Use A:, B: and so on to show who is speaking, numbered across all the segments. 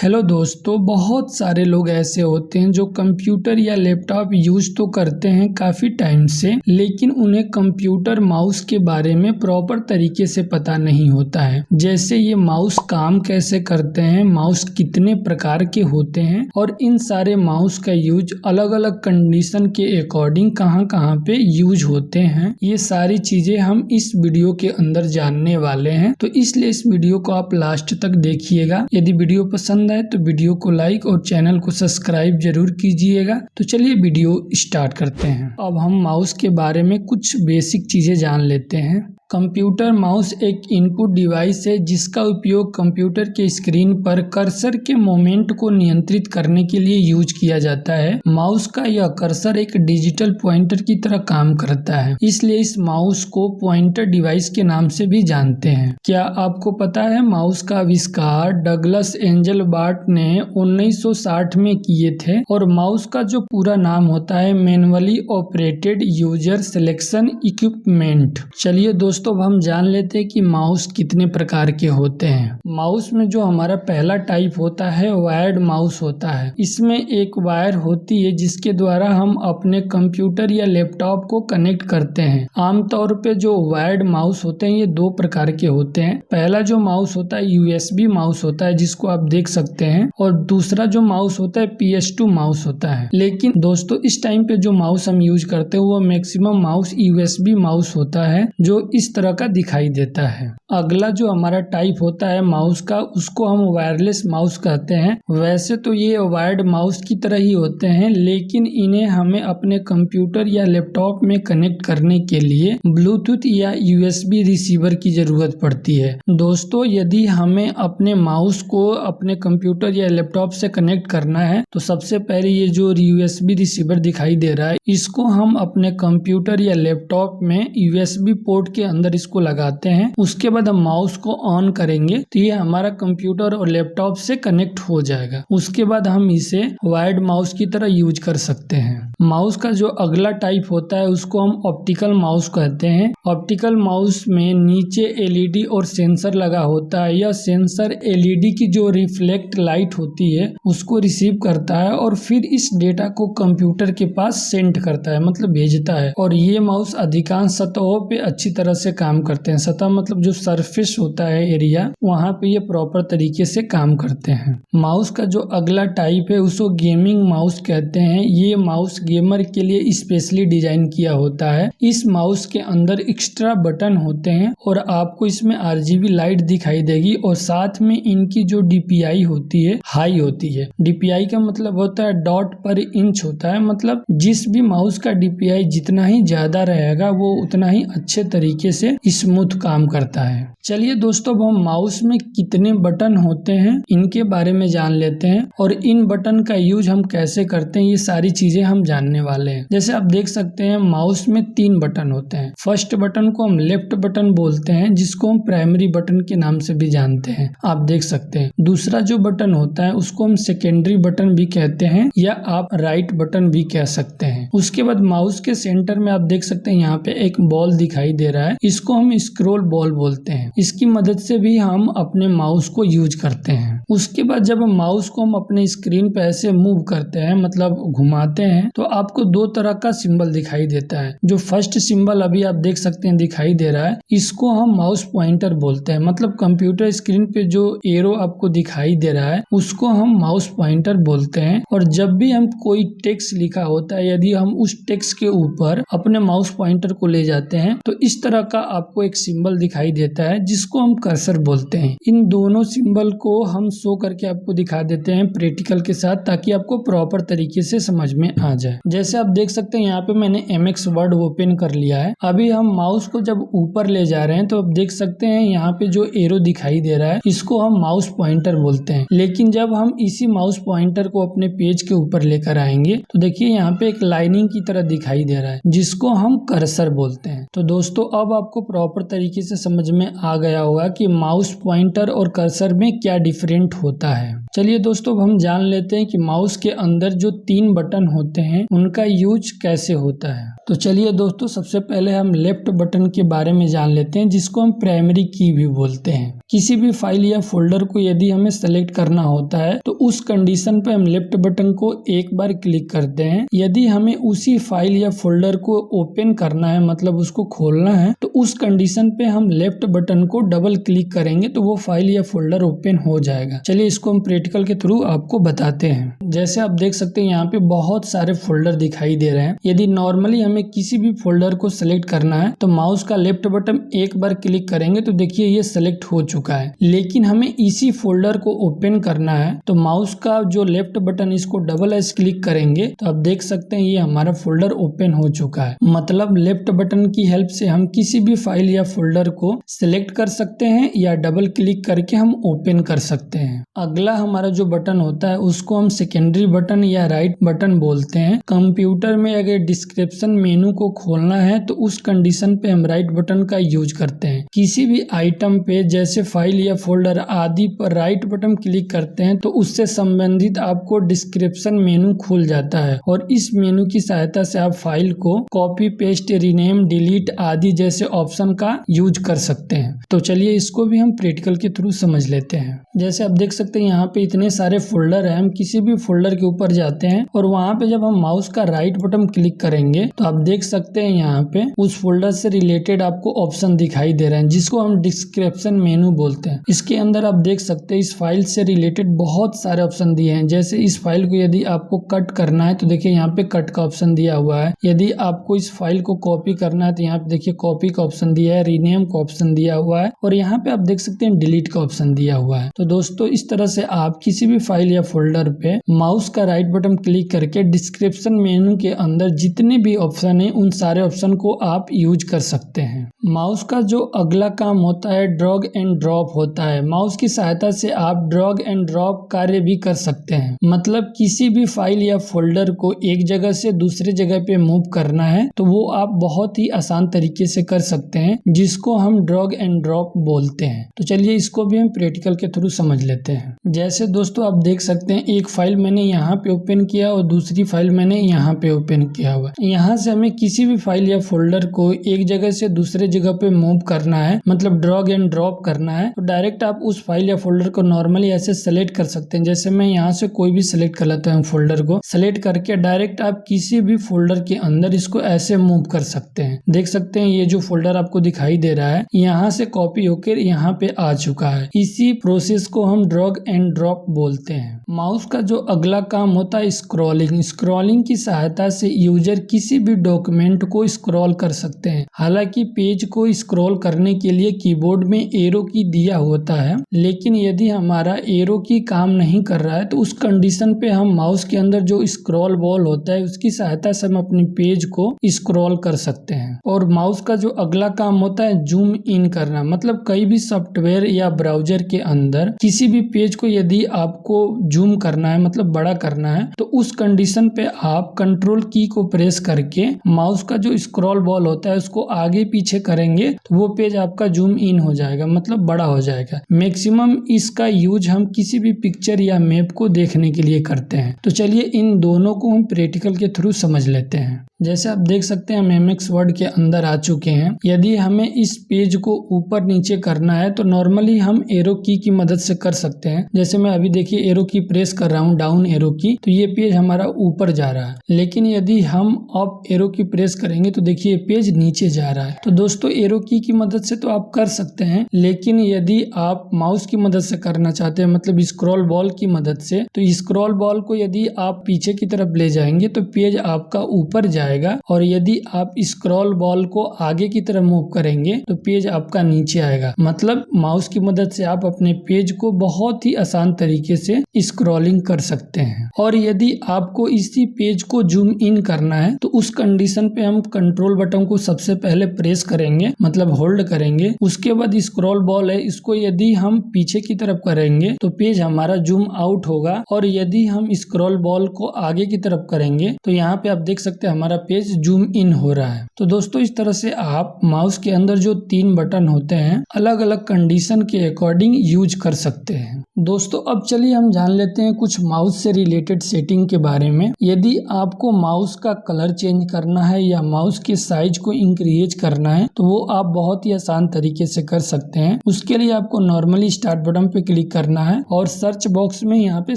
A: Hello दोस्तों, बहुत सारे लोग ऐसे होते हैं जो कंप्यूटर या लैपटॉप यूज तो करते हैं काफ़ी टाइम से, लेकिन उन्हें कंप्यूटर माउस के बारे में प्रॉपर तरीके से पता नहीं होता है। जैसे ये माउस काम कैसे करते हैं, माउस कितने प्रकार के होते हैं और इन सारे माउस का यूज अलग अलग कंडीशन के अकॉर्डिंग कहाँ कहाँ पे यूज होते हैं, ये सारी चीज़ें हम इस वीडियो के अंदर जानने वाले हैं। तो इसलिए इस वीडियो को आप लास्ट तक देखिएगा। यदि वीडियो पसंद आए तो वीडियो को लाइक और चैनल को सब्सक्राइब जरूर कीजिएगा। तो चलिए वीडियो स्टार्ट करते हैं। अब हम माउस के बारे में कुछ बेसिक चीजें जान लेते हैं। कंप्यूटर माउस एक इनपुट डिवाइस है जिसका उपयोग कंप्यूटर के स्क्रीन पर कर्सर के मूवमेंट को नियंत्रित करने के लिए यूज किया जाता है। माउस का यह कर्सर एक डिजिटल पॉइंटर की तरह काम करता है, इसलिए इस माउस को पॉइंटर डिवाइस के नाम से भी जानते हैं। क्या आपको पता है माउस का आविष्कार डगलस एंजलबार्ट ने 1960 में किए थे और माउस का जो पूरा नाम होता है manually operated user selection equipment. चलिए दोस्तों, अब हम जान लेते हैं कि माउस कितने प्रकार के होते हैं। माउस में जो हमारा पहला टाइप होता है वायर्ड माउस होता है। इसमें एक वायर होती है जिसके द्वारा हम अपने कंप्यूटर या लैपटॉप को कनेक्ट करते हैं। आमतौर पे जो वायर्ड माउस होते हैं ये दो प्रकार के होते हैं। पहला जो माउस होता है USB माउस होता है जिसको आप देख सकते हैं, और दूसरा जो माउस होता है PS2 माउस होता है। लेकिन दोस्तों इस टाइम पे जो माउस हम यूज करते हैं वो मैक्सिमम माउस USB माउस होता है जो इस तरह का दिखाई देता है। अगला जो हमारा टाइप होता है माउस का उसको हम वायरलेस माउस कहते हैं। वैसे तो ये वायर्ड माउस की तरह ही होते हैं, लेकिन इन्हें हमें अपने कंप्यूटर या लैपटॉप में कनेक्ट करने के लिए ब्लूटूथ या USB रिसीवर की जरूरत पड़ती है। दोस्तों यदि हमें अपने माउस को अपने कंप्यूटर या लैपटॉप से कनेक्ट करना है तो सबसे पहले ये जो USB रिसीवर दिखाई दे रहा है इसको हम अपने कंप्यूटर या लैपटॉप में USB पोर्ट के अंदर इसको लगाते हैं। उसके बाद हम माउस को ऑन करेंगे तो ये हमारा कंप्यूटर और लैपटॉप से कनेक्ट हो जाएगा। उसके बाद हम इसे वायर्ड माउस की तरह यूज कर सकते हैं। माउस का जो अगला टाइप होता है उसको हम ऑप्टिकल माउस कहते हैं। ऑप्टिकल माउस में नीचे LED और सेंसर लगा होता है। यह सेंसर LED की जो रिफ्लेक्ट लाइट होती है उसको रिसीव करता है और फिर इस डेटा को कंप्यूटर के पास सेंड करता है, मतलब भेजता है। और ये माउस अधिकांश सतहों पे अच्छी तरह से काम करते हैं। सतह मतलब जो सरफेस होता है एरिया, वहाँ पे ये प्रॉपर तरीके से काम करते हैं। माउस का जो अगला टाइप है उसको गेमिंग माउस कहते हैं। ये माउस गेमर के लिए स्पेशली डिजाइन किया होता है। इस माउस के अंदर एक्स्ट्रा बटन होते हैं और आपको इसमें RGB लाइट दिखाई देगी और साथ में इनकी जो DPI होती है हाई होती है। DPI का मतलब होता है डॉट पर इंच होता है, मतलब जिस भी माउस का DPI जितना ही ज्यादा रहेगा वो उतना ही अच्छे तरीके से स्मूथ काम करता है। चलिए दोस्तों, अब हम माउस में कितने बटन होते हैं इनके बारे में जान लेते हैं और इन बटन का यूज हम कैसे करते हैं ये सारी चीजें हम जानने वाले हैं। जैसे आप देख सकते हैं माउस में 3 बटन होते हैं। फर्स्ट बटन को हम लेफ्ट बटन बोलते हैं जिसको हम प्राइमरी बटन के नाम से भी जानते हैं, आप देख सकते हैं। दूसरा जो बटन होता है उसको हम सेकेंडरी बटन भी कहते हैं या आप राइट बटन भी कह सकते हैं। उसके बाद माउस के सेंटर में आप देख सकते हैं यहाँ पे एक बॉल दिखाई दे रहा है, इसको हम स्क्रॉल बॉल बोलते हैं। इसकी मदद से भी हम अपने माउस को यूज करते हैं। उसके बाद जब माउस को हम अपने स्क्रीन पे ऐसे मूव करते हैं, मतलब घुमाते हैं, तो आपको 2 तरह का सिंबल दिखाई देता है। जो फर्स्ट सिंबल अभी आप देख सकते हैं दिखाई दे रहा है, इसको हम माउस पॉइंटर बोलते हैं। मतलब कंप्यूटर स्क्रीन पे जो एरो आपको दिखाई दे रहा है उसको हम माउस पॉइंटर बोलते हैं। और जब भी हम कोई टेक्स्ट लिखा होता है, यदि हम उस टेक्स्ट के ऊपर अपने माउस पॉइंटर को ले जाते हैं तो इस तरह का आपको एक सिंबल दिखाई देता है जिसको हम कर्सर बोलते हैं। इन दोनों सिंबल को हम शो करके आपको दिखा देते हैं प्रैक्टिकल के साथ, ताकि आपको प्रॉपर तरीके से समझ में आ जाए। जैसे आप देख सकते हैं यहाँ पे मैंने MX वर्ड ओपन कर लिया है। अभी हम माउस को जब ऊपर ले जा रहे हैं तो आप देख सकते हैं यहाँ पे जो एरो दिखाई दे रहा है इसको हम माउस पॉइंटर बोलते हैं। लेकिन जब हम इसी माउस पॉइंटर को अपने पेज के ऊपर लेकर आएंगे तो देखिए यहाँ पे एक लाइनिंग की तरह दिखाई दे रहा है जिसको हम कर्सर बोलते हैं। तो दोस्तों अब आपको प्रॉपर तरीके से समझ में आ गया होगा कि माउस पॉइंटर और कर्सर में क्या डिफरेंट होता है। चलिए दोस्तों, अब हम जान लेते हैं कि माउस के अंदर जो 3 बटन होते हैं उनका यूज कैसे होता है। तो चलिए दोस्तों, सबसे पहले हम लेफ्ट बटन के बारे में जान लेते हैं, जिसको हम प्राइमरी की भी बोलते हैं। किसी भी फाइल या फोल्डर को यदि हमें सेलेक्ट करना होता है तो उस कंडीशन पे हम लेफ्ट बटन को एक बार क्लिक करते हैं। यदि हमें उसी फाइल या फोल्डर को ओपन करना है, मतलब उसको खोलना है, तो उस कंडीशन पे हम लेफ्ट बटन को डबल क्लिक करेंगे तो वो फाइल या फोल्डर ओपन हो जाएगा। चलिए इसको हम प्रैक्टिकल के थ्रू आपको बताते हैं। जैसे आप देख सकते हैं यहाँ पे बहुत सारे फोल्डर दिखाई दे रहे हैं। यदि नॉर्मली हमें किसी भी फोल्डर को सिलेक्ट करना है तो माउस का लेफ्ट बटन एक बार क्लिक करेंगे तो देखिए ये सिलेक्ट हो चुका है। लेकिन हमें इसी फोल्डर को ओपन करना है तो माउस का जो लेफ्ट बटन इसको डबल एस क्लिक करेंगे तो आप देख सकते हैं ये हमारा फोल्डर ओपन हो चुका है। मतलब लेफ्ट बटन की हेल्प से हम किसी भी फाइल या फोल्डर को सिलेक्ट कर सकते हैं या डबल क्लिक करके हम ओपन कर सकते हैं। अगला हमारा जो बटन होता है उसको हम सेकेंडरी बटन या राइट बटन बोलते हैं। कंप्यूटर में अगर डिस्क्रिप्शन मेनू को खोलना है तो उस कंडीशन पे हम राइट बटन का यूज करते हैं। किसी भी आइटम पे जैसे फाइल या फोल्डर आदि पर राइट बटन क्लिक करते हैं तो उससे संबंधित आपको डिस्क्रिप्शन मेनू खुल जाता है और इस मेनू की सहायता से आप फाइल को कॉपी पेस्ट रीनेम डिलीट आदि जैसे ऑप्शन का यूज कर सकते हैं। तो चलिए इसको भी हम प्रैक्टिकल के थ्रू समझ लेते हैं। जैसे आप देख सकते हैं यहाँ पे इतने सारे फोल्डर हैं। हम किसी भी फोल्डर के ऊपर जाते हैं और वहाँ पे जब हम माउस का राइट बटन क्लिक करेंगे तो आप देख सकते हैं यहाँ पे उस फोल्डर से रिलेटेड आपको ऑप्शन दिखाई दे रहे हैं, जिसको हम डिस्क्रिप्शन मेनू बोलते हैं। इसके अंदर आप देख सकते हैं इस फाइल से रिलेटेड बहुत सारे ऑप्शन दिए हैं। जैसे इस फाइल को यदि आपको कट करना है तो देखिए यहाँ पे कट का ऑप्शन दिया हुआ है। यदि आपको इस फाइल को कॉपी करना है तो यहाँ पे देखिए कॉपी का ऑप्शन दिया है, रीनेम का ऑप्शन दिया हुआ है और यहाँ पे आप देख सकते हैं डिलीट का ऑप्शन दिया हुआ है। तो दोस्तों इस तरह से आप किसी भी फाइल या फोल्डर पे माउस का राइट बटन क्लिक करके डिस्क्रिप्शन मेनू के अंदर जितने भी ऑप्शन है उन सारे ऑप्शन को आप यूज कर सकते हैं। माउस का जो अगला काम होता है ड्रैग एंड ड्रॉप होता है। माउस की सहायता से आप ड्रैग एंड ड्रॉप कार्य भी कर सकते हैं। मतलब किसी भी फाइल या फोल्डर को एक जगह से दूसरे जगह पे मूव करना है तो वो आप बहुत ही आसान तरीके से कर सकते हैं, जिसको हम ड्रैग एंड ड्रॉप बोलते हैं। तो चलिए इसको भी हम प्रैक्टिकल के थ्रू समझ लेते हैं। जैसे दोस्तों आप देख सकते हैं एक फाइल मैंने यहाँ पे ओपन किया और दूसरी फाइल मैंने यहाँ पे ओपन किया हुआ। यहाँ से हमें किसी भी फाइल या फोल्डर को एक जगह से दूसरे जगह पे मूव करना है, मतलब ड्रैग एंड ड्रॉप करना है, तो डायरेक्ट आप उस फाइल या फोल्डर को नॉर्मली ऐसे सेलेक्ट कर सकते हैं। जैसे मैं यहाँ से कोई भी सिलेक्ट कर लेता हूँ, फोल्डर को सेलेक्ट करके डायरेक्ट आप किसी भी फोल्डर के अंदर इसको ऐसे मूव कर सकते हैं। देख सकते हैं ये जो फोल्डर आपको दिखाई दे रहा है यहाँ से कॉपी होकर यहाँ पे आ चुका है। इसी प्रोसेस को हम ड्रैग एंड ड्रॉप बोलते हैं। माउस का जो अगला काम होता है स्क्रॉलिंग। स्क्रॉलिंग की सहायता से यूजर किसी भी डॉक्यूमेंट को स्क्रॉल कर सकते हैं। हालांकि पेज को स्क्रॉल करने के लिए कीबोर्ड में एरो की दिया होता है, लेकिन यदि हमारा एरो की काम नहीं कर रहा है तो उस कंडीशन पे हम माउस के अंदर जो स्क्रॉल बॉल होता है उसकी सहायता से हम अपने पेज को स्क्रॉल कर सकते हैं। और माउस का जो अगला काम होता है जूम इन करना। मतलब कई भी सॉफ्टवेयर या ब्राउजर के अंदर किसी भी पेज को यदि आपको जूम करना है, मतलब बड़ा करना है, तो उस कंडीशन पे आप कंट्रोल की को प्रेस करके माउस का जो स्क्रॉल बॉल होता है उसको आगे पीछे करेंगे तो वो पेज आपका जूम इन हो जाएगा, मतलब बड़ा हो जाएगा। मैक्सिमम इसका यूज हम किसी भी पिक्चर या मैप को देखने के लिए करते हैं। तो चलिए इन दोनों को हम प्रैक्टिकल के थ्रू समझ लेते हैं। जैसे आप देख सकते हैं हम एमएक्स वर्ड के अंदर आ चुके हैं। यदि हमें इस पेज को ऊपर नीचे करना है तो नॉर्मली हम एरो की मदद से कर सकते हैं। जैसे मैं अभी देखिए एरो की प्रेस कर रहा हूँ, डाउन एरो की, तो ये पेज हमारा ऊपर जा रहा है। लेकिन यदि हम अप एरो की प्रेस करेंगे तो देखिए पेज नीचे जा रहा है। तो दोस्तों एरो की मदद से तो आप कर सकते हैं, लेकिन यदि आप माउस की मदद से करना चाहते हैं, मतलब स्क्रॉल बॉल की मदद से, तो स्क्रॉल बॉल को यदि आप पीछे की तरफ ले जाएंगे तो पेज आपका ऊपर जाएगा, और यदि आप स्क्रॉल बॉल को आगे की तरफ मूव करेंगे तो पेज आपका नीचे आएगा। मतलब माउस की मदद से आप अपने पेज को बहुत ही आसान तरीके से स्क्रॉलिंग कर सकते हैं। और यदि आपको इसी पेज को जूम इन करना है तो उस कंडीशन पे हम कंट्रोल बटन को सबसे पहले प्रेस करेंगे, मतलब होल्ड करेंगे। उसके बाद स्क्रॉल बॉल है, इसको यदि हम पीछे की तरफ करेंगे तो पेज हमारा जूम आउट होगा, और यदि हम स्क्रॉल बॉल को आगे की तरफ करेंगे तो यहाँ पे आप देख सकते हैं हमारा पेज जूम इन हो रहा है। तो दोस्तों इस तरह से आप माउस के अंदर जो 3 बटन होते हैं अलग अलग कंडीशन के अकॉर्डिंग यूज कर सकते हैं। दोस्तों अब चलिए हम जान लेते हैं कुछ माउस से रिलेटेड सेटिंग के बारे में। यदि आपको माउस का कलर चेंज करना है या माउस के साइज को इंक्रीज करना है तो वो आप बहुत ही आसान तरीके से कर सकते हैं। उसके लिए आपको नॉर्मली स्टार्ट बटन पे क्लिक करना है और सर्च बॉक्स में यहाँ पे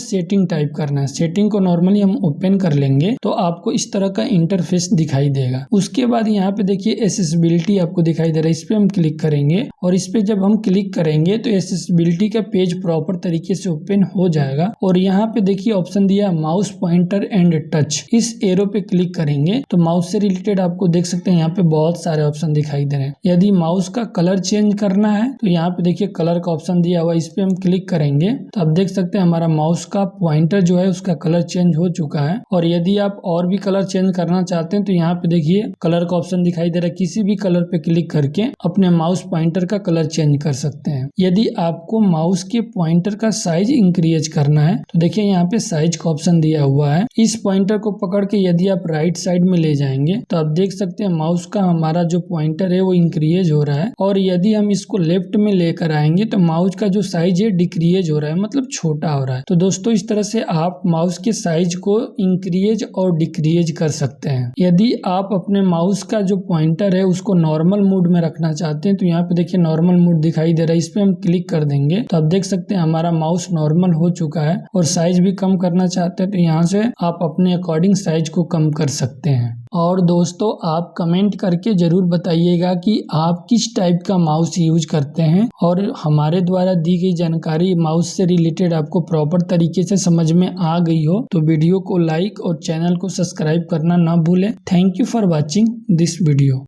A: सेटिंग टाइप करना है। सेटिंग को नॉर्मली हम ओपन कर लेंगे तो आपको इस तरह का इंटरफेस दिखाई देगा। उसके बाद यहाँ पे देखिए एक्सेसिबिलिटी आपको दिखाई दे रहा है, इस पे हम क्लिक करेंगे और इस पे जब हम क्लिक करेंगे तो एक्सेसिबिलिटी का पेज प्रॉपर तरीके से ओपन हो जाएगा। और यहाँ पे देखिए ऑप्शन दिया माउस पॉइंटर एंड टच, इस एरो पे क्लिक करेंगे तो माउस से रिलेटेड आपको देख सकते हैं यहाँ पे बहुत सारे ऑप्शन दिखाई दे रहे हैं। यदि माउस का कलर चेंज करना है तो यहाँ पे देखिए कलर का ऑप्शन दिया हुआ, इस पे हम क्लिक करेंगे तो आप देख सकते हैं हमारा माउस का पॉइंटर जो है उसका कलर चेंज हो चुका है। और यदि आप और भी कलर चेंज करना चाहते हैं तो यहाँ पे देखिए कलर का ऑप्शन दिखाई दे रहा है, किसी भी कलर पे क्लिक करके अपने माउस पॉइंटर का कलर चेंज कर सकते हैं। यदि आपको माउस के पॉइंटर का साइज इंक्रीज करना है तो देखिए यहाँ पे साइज का ऑप्शन दिया हुआ है। इस पॉइंटर को पकड़ के यदि आप राइट साइड में ले जाएंगे तो आप देख सकते हैं माउस का हमारा जो पॉइंटर है वो इंक्रीज हो रहा है। और यदि हम इसको लेफ्ट में लेकर आएंगे तो माउस का जो साइज है डिक्रीज हो रहा है, मतलब छोटा हो रहा है। तो दोस्तों इस तरह से आप माउस के साइज को इंक्रीज और डिक्रीज कर सकते हैं। यदि आप अपने माउस का जो पॉइंटर है उसको नॉर्मल मोड में रखना चाहते हैं तो यहाँ पे देखिए नॉर्मल मोड दिखाई दे रहा है, इस पे हम क्लिक कर देंगे तो आप देख सकते हैं हमारा माउस नॉर्मल हो चुका है। और साइज भी कम करना चाहते हैं तो यहाँ से आप अपने अकॉर्डिंग साइज को कम कर सकते हैं। और दोस्तों आप कमेंट करके जरूर बताइएगा कि आप किस टाइप का माउस यूज करते हैं और हमारे द्वारा दी गई जानकारी माउस से रिलेटेड आपको प्रॉपर तरीके से समझ में आ गई हो तो वीडियो को लाइक और चैनल को सब्सक्राइब करना ना भूलें। Thank you for watching this video.